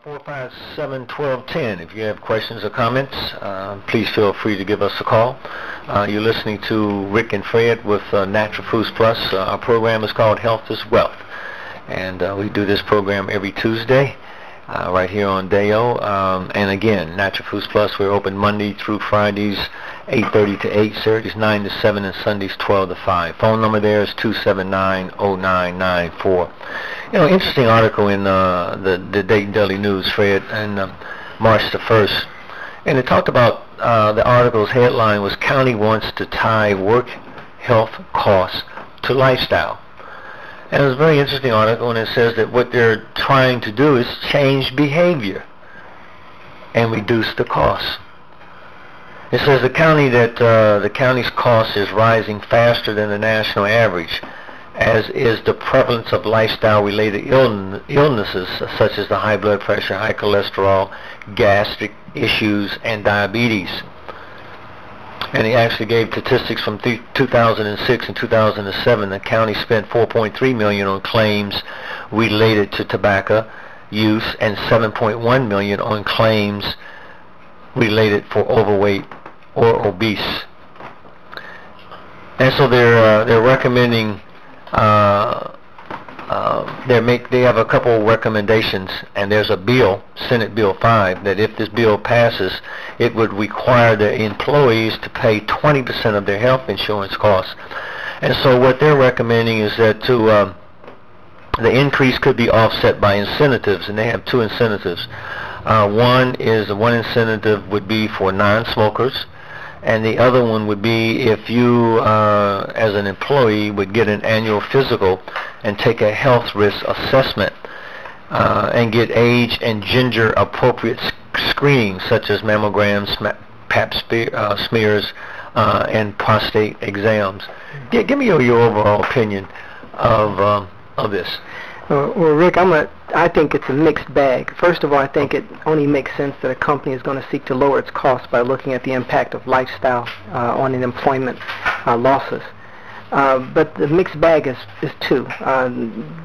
457-1210. If you have questions or comments, please feel free to give us a call. You're listening to Rick and Fred with Natural Foods Plus. Our program is called Health is Wealth, and we do this program every Tuesday right here on WDAO. And again, Natural Foods Plus, we're open Monday through Fridays, 8:30 to 8, Saturdays 9 to 7, and Sundays 12 to 5. Phone number there is 279-0994. You know, interesting article in the Dayton Daily News, Fred, and March the 1st. And it talked about, the article's headline was, County Wants to Tie Work Health Costs to Lifestyle. And it was a very interesting article, and it says that what they're trying to do is change behavior and reduce the costs. It says the county's cost is rising faster than the national average, as is the prevalence of lifestyle-related illnesses such as the high blood pressure, high cholesterol, gastric issues, and diabetes. And he actually gave statistics from 2006 and 2007. The county spent $4.3 million on claims related to tobacco use and $7.1 million on claims related for overweight or obese. And so they're recommending. They have a couple of recommendations, and there's a bill, Senate Bill 5, that if this bill passes, it would require the employees to pay 20% of their health insurance costs. And so what they're recommending is that the increase could be offset by incentives, and they have two incentives. One incentive would be for non-smokers, and the other one would be if you, as an employee, would get an annual physical and take a health risk assessment and get age and gender appropriate screenings such as mammograms, pap smears, and prostate exams. Give me your overall opinion of this. Well, Rick, I think it's a mixed bag. First of all, I think it only makes sense that a company is going to seek to lower its costs by looking at the impact of lifestyle on employment losses. But the mixed bag is two.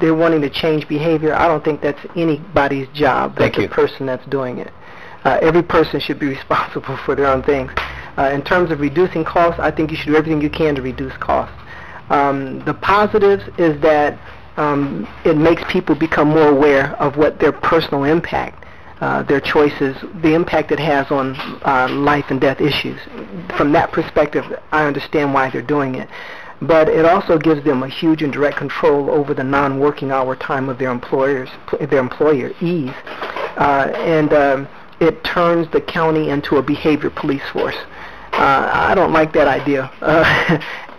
They're wanting to change behavior. I don't think that's anybody's job. That's the person that's doing it. Every person should be responsible for their own things. In terms of reducing costs, I think you should do everything you can to reduce costs. The positives is that it makes people become more aware of what their personal impact, their choices, the impact it has on life and death issues. From that perspective, I understand why they're doing it. But it also gives them a huge and direct control over the non-working hour time of their employees, and it turns the county into a behavior police force. I don't like that idea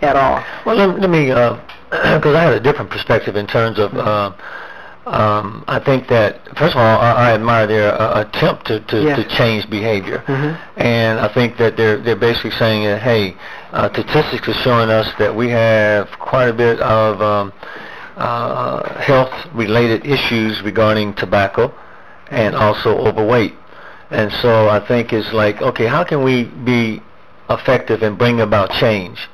at all. Well, let me, because I had a different perspective in terms of, I think that, first of all, I admire their attempt to change behavior. Mm-hmm. And I think that they're basically saying that, hey, statistics are showing us that we have quite a bit of health-related issues regarding tobacco and also overweight. And so I think it's like, okay, how can we be effective and bring about change?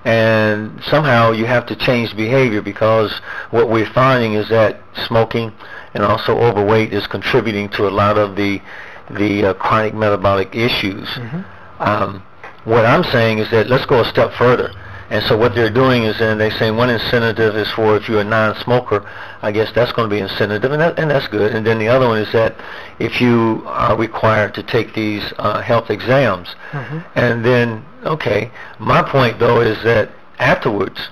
And somehow you have to change behavior, because what we're finding is that smoking and also overweight is contributing to a lot of the chronic metabolic issues. Mm-hmm. What I'm saying is that let's go a step further. And so what they're doing is, and they're saying one incentive is for if you're a non-smoker, I guess that's going to be incentive, and that's good. And then the other one is that if you are required to take these health exams. Mm-hmm. And then, okay, my point though is that afterwards,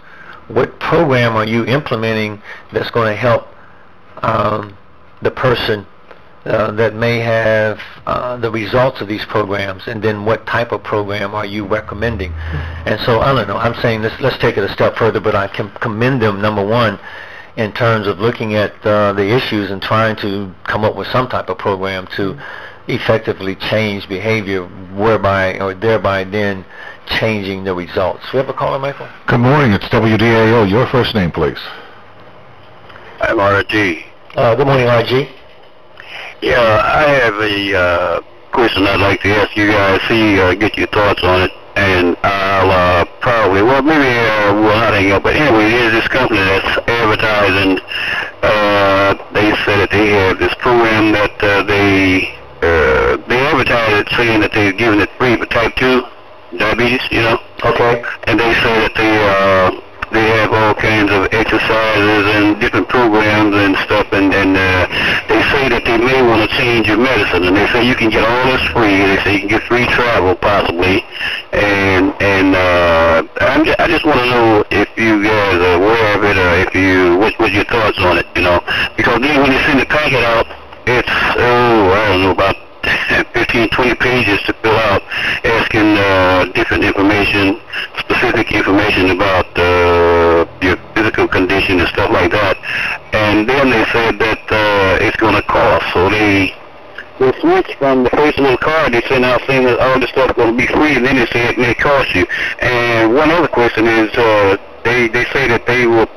what program are you implementing that's going to help the person that may have the results of these programs, and then what type of program are you recommending? Mm-hmm. And so I don't know, I'm saying let's take it a step further, but I can commend them, number one, in terms of looking at the issues and trying to come up with some type of program to effectively change behavior, whereby or thereby then changing the results. We have a caller, Michael? Good morning, it's WDAO. Your first name, please. I'm RG. Good morning, RG. Yeah, I have a question I'd like to ask you guys, get your thoughts on it, and I'll probably, well, maybe we'll not hang up, but anyway, there's this company that's advertising, they said that they have this program that giving it free for type 2 diabetes, you know. Okay. And they say that they have all kinds of exercises and different programs and stuff, and they say that they may want to change your medicine, and they say you can get all this free. They say you can get free travel possibly, and I just want to know if you guys are aware of it, or if you what your thoughts on it, you know, because then when you send the packet out, it's I don't know, about 15, 20 pages to fill out, asking different information, specific information about your physical condition and stuff like that. And then they said that it's going to cost. So they switch from the first little card they sent out saying that all this stuff is going to be free, and then they say it may cost you. And one other question is, they say that they would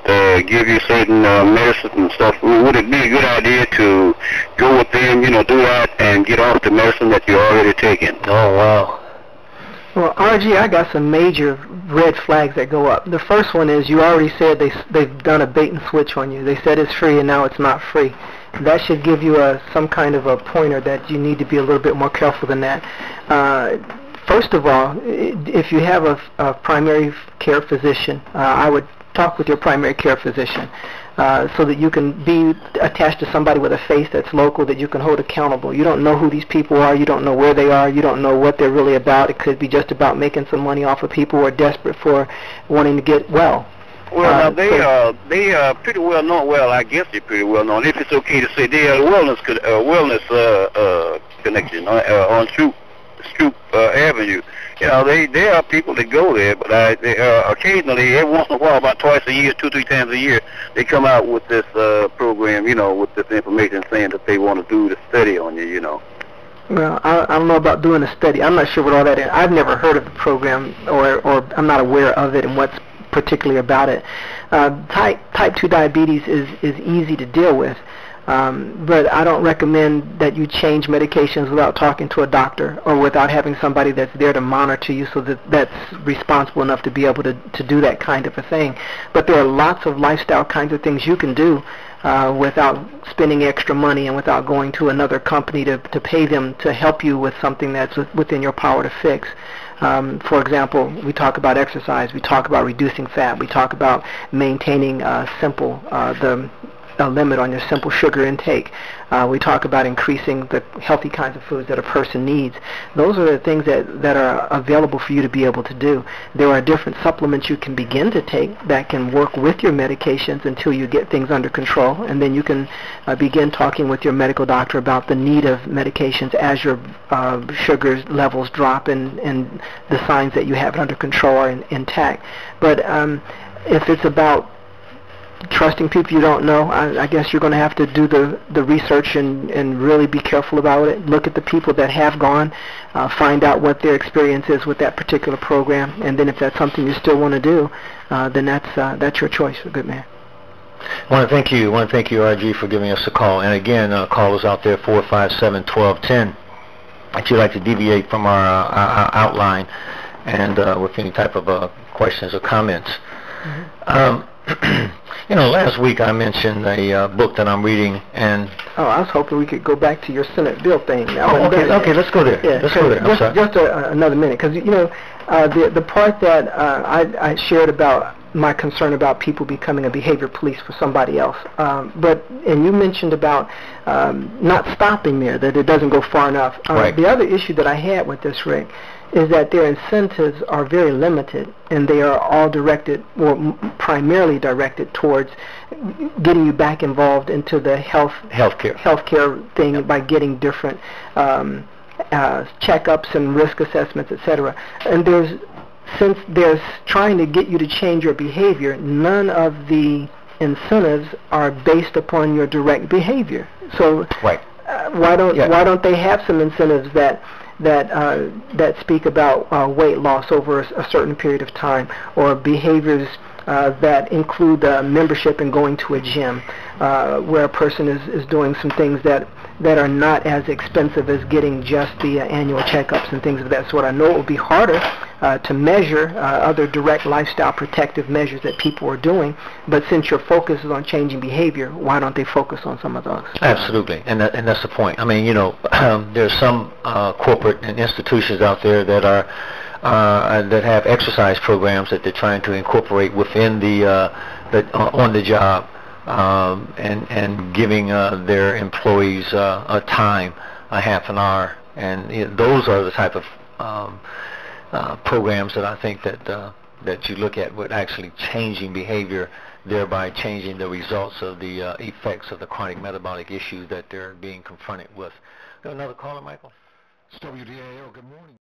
give you certain medicine and stuff. Would it be a good idea to go with them, you know, do that and get off the medicine that you're already taking? Oh, wow. Well, RG, I got some major red flags that go up. The first one is you already said they've done a bait and switch on you. They said it's free and now it's not free. That should give you some kind of a pointer that you need to be a little bit more careful than that. First of all, if you have a primary care physician, I would talk with your primary care physician so that you can be attached to somebody with a face that's local that you can hold accountable. You don't know who these people are. You don't know where they are. You don't know what they're really about. It could be just about making some money off of people who are desperate for wanting to get well. Well, they are pretty well known. Well, I guess they're pretty well known. If it's okay to say, they are a wellness connection on Stroop Avenue. You know, they are people that go there, but occasionally, every once in a while, about twice a year, 2-3 times a year, they come out with this program, you know, with this information saying that they want to do the study on you, you know. Well, I don't know about doing a study. I'm not sure what all that is. I've never heard of the program, or I'm not aware of it and what's particularly about it. Type 2 diabetes is easy to deal with. But I don't recommend that you change medications without talking to a doctor or without having somebody that's there to monitor you so that's responsible enough to be able to do that kind of a thing. But there are lots of lifestyle kinds of things you can do without spending extra money and without going to another company to pay them to help you with something that's within your power to fix. For example, we talk about exercise, we talk about reducing fat, we talk about maintaining the limit on your simple sugar intake. We talk about increasing the healthy kinds of foods that a person needs. Those are the things that are available for you to be able to do. There are different supplements you can begin to take that can work with your medications until you get things under control, and then you can begin talking with your medical doctor about the need of medications as your sugar levels drop and the signs that you have it under control are intact. But if it's about trusting people you don't know, I guess you're going to have to do the research and really be careful about it. Look at the people that have gone, find out what their experience is with that particular program, and then if that's something you still want to do, then that's your choice, good man. I want to thank you, RG, for giving us a call. And again, callers out there, 457-1210, if you'd like to deviate from our outline and with any type of questions or comments. Mm-hmm. You know, last week I mentioned a book that I'm reading, and I was hoping we could go back to your Senate bill thing. Okay, let's go there. Yeah, let's go there. Just another minute, because you know the part that I shared about my concern about people becoming a behavior police for somebody else, and you mentioned about not stopping there, that it doesn't go far enough. Right. The other issue that I had with this, Rick, is that their incentives are very limited, and they are all directed, or primarily directed towards getting you back involved into the healthcare thing by getting different checkups and risk assessments, etc. And since there's trying to get you to change your behavior, none of the incentives are based upon your direct behavior. So right. Why don't they have some incentives that speak about weight loss over a certain period of time, or behaviors that include membership and going to a gym, where a person is doing some things that that are not as expensive as getting just the annual checkups and things of that sort. I know it will be harder to measure other direct lifestyle protective measures that people are doing, but since your focus is on changing behavior, why don't they focus on some of those? Absolutely, and that's the point. I mean, there's some corporate and institutions out there that are that have exercise programs that they're trying to incorporate within the on the job, and giving their employees a time, a half an hour, and those are the type of programs that I think that you look at with actually changing behavior, thereby changing the results of the effects of the chronic metabolic issues that they're being confronted with. Got another caller, Michael? It's WDAO. Good morning.